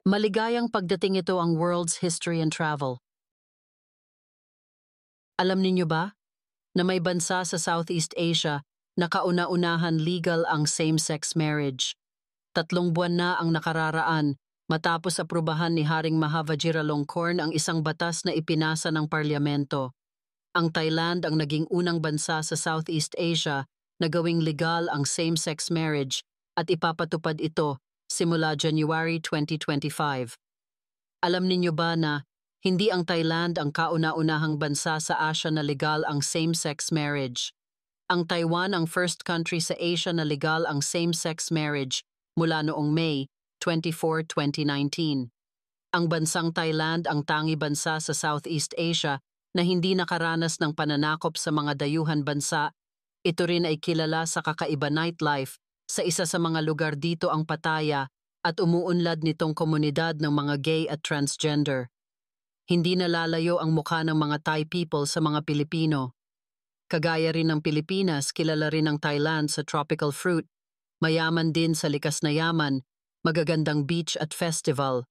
Maligayang pagdating ito ang World's History and Travel. Alam ninyo ba na may bansa sa Southeast Asia na kauna-unahan legal ang same-sex marriage? 3 buwan na ang nakararaan matapos aprubahan ni Haring Maha Vajiralongkorn ang isang batas na ipinasa ng parlamento. Ang Thailand ang naging unang bansa sa Southeast Asia na gawing legal ang same-sex marriage at ipapatupad ito simula January 2025. Alam ninyo ba na hindi ang Thailand ang kauna-unahang bansa sa Asia na legal ang same-sex marriage? Ang Taiwan ang first country sa Asia na legal ang same-sex marriage mula noong May 24, 2019. Ang bansang Thailand ang tangi bansa sa Southeast Asia na hindi nakaranas ng pananakop sa mga dayuhan bansa. Ito rin ay kilala sa kakaiba nightlife. Sa isa sa mga lugar dito ang Pattaya at umuunlad nitong komunidad ng mga gay at transgender. Hindi nalalayo ang mukha ng mga Thai people sa mga Pilipino. Kagaya rin ng Pilipinas, kilala rin ang Thailand sa tropical fruit, mayaman din sa likas na yaman, magagandang beach at festival.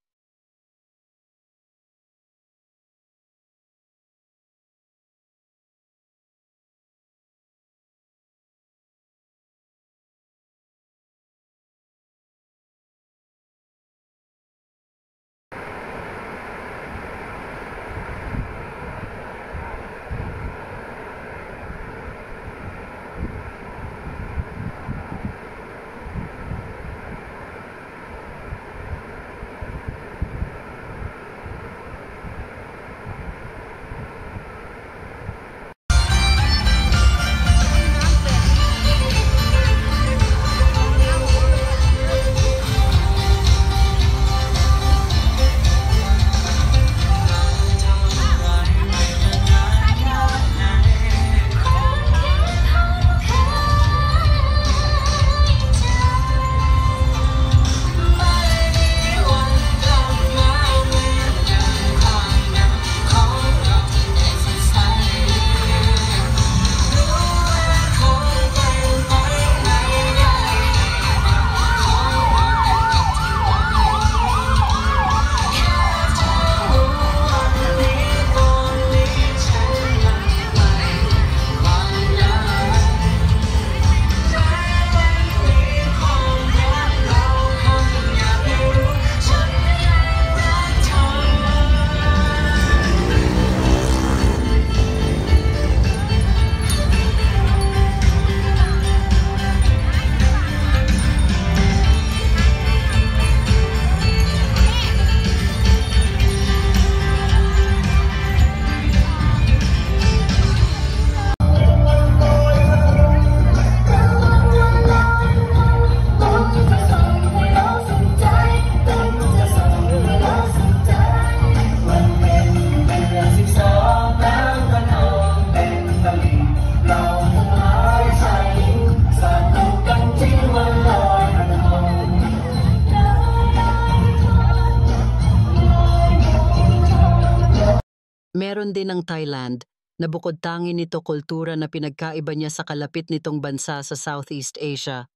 Meron din ang Thailand na bukod tangi nito kultura na pinagkaiba niya sa kalapit nitong bansa sa Southeast Asia.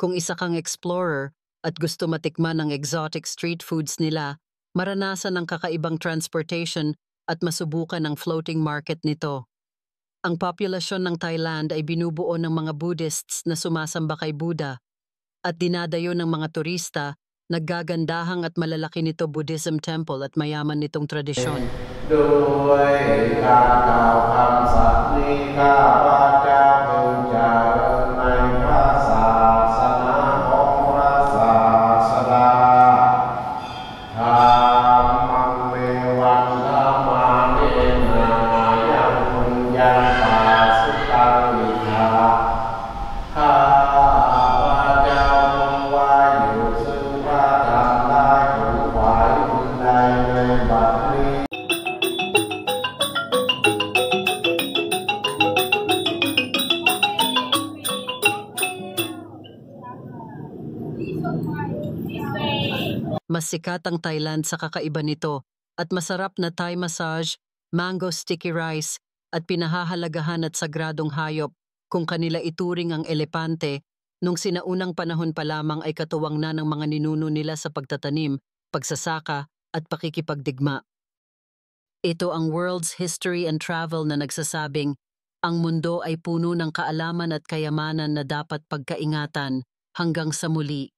Kung isa kang explorer at gusto matikman ang exotic street foods nila, maranasan ang kakaibang transportation at masubukan ang floating market nito. Ang populasyon ng Thailand ay binubuo ng mga Buddhists na sumasamba kay Buddha at dinadayo ng mga turista, naggagandahang at malalaki nito Buddhism temple at mayaman nitong tradisyon. ด้วยการกล่าวคำสัตย์นี้ข้าพเจ้าพึงเจริญในพระศาสนาของพระศาสดาธรรมังเมวังธรรมานินายังปุญญังปัสสุตังวิทาข้าพเจ้าพึงไว้อยู่ซึ่งพระธรรมได้ขนขวายบุญใดในบัดนี้ Mas sikat ang Thailand sa kakaiba nito at masarap na Thai massage, mango sticky rice at pinahahalagahan at sagradong hayop kung kanila ituring ang elepante nung sinaunang panahon pa lamang ay katuwang na ng mga ninuno nila sa pagtatanim pagsasaka at pakikipagdigma. Ito ang World's History and Travel na nagsasabing, ang mundo ay puno ng kaalaman at kayamanan na dapat pagkaingatan hanggang sa muli.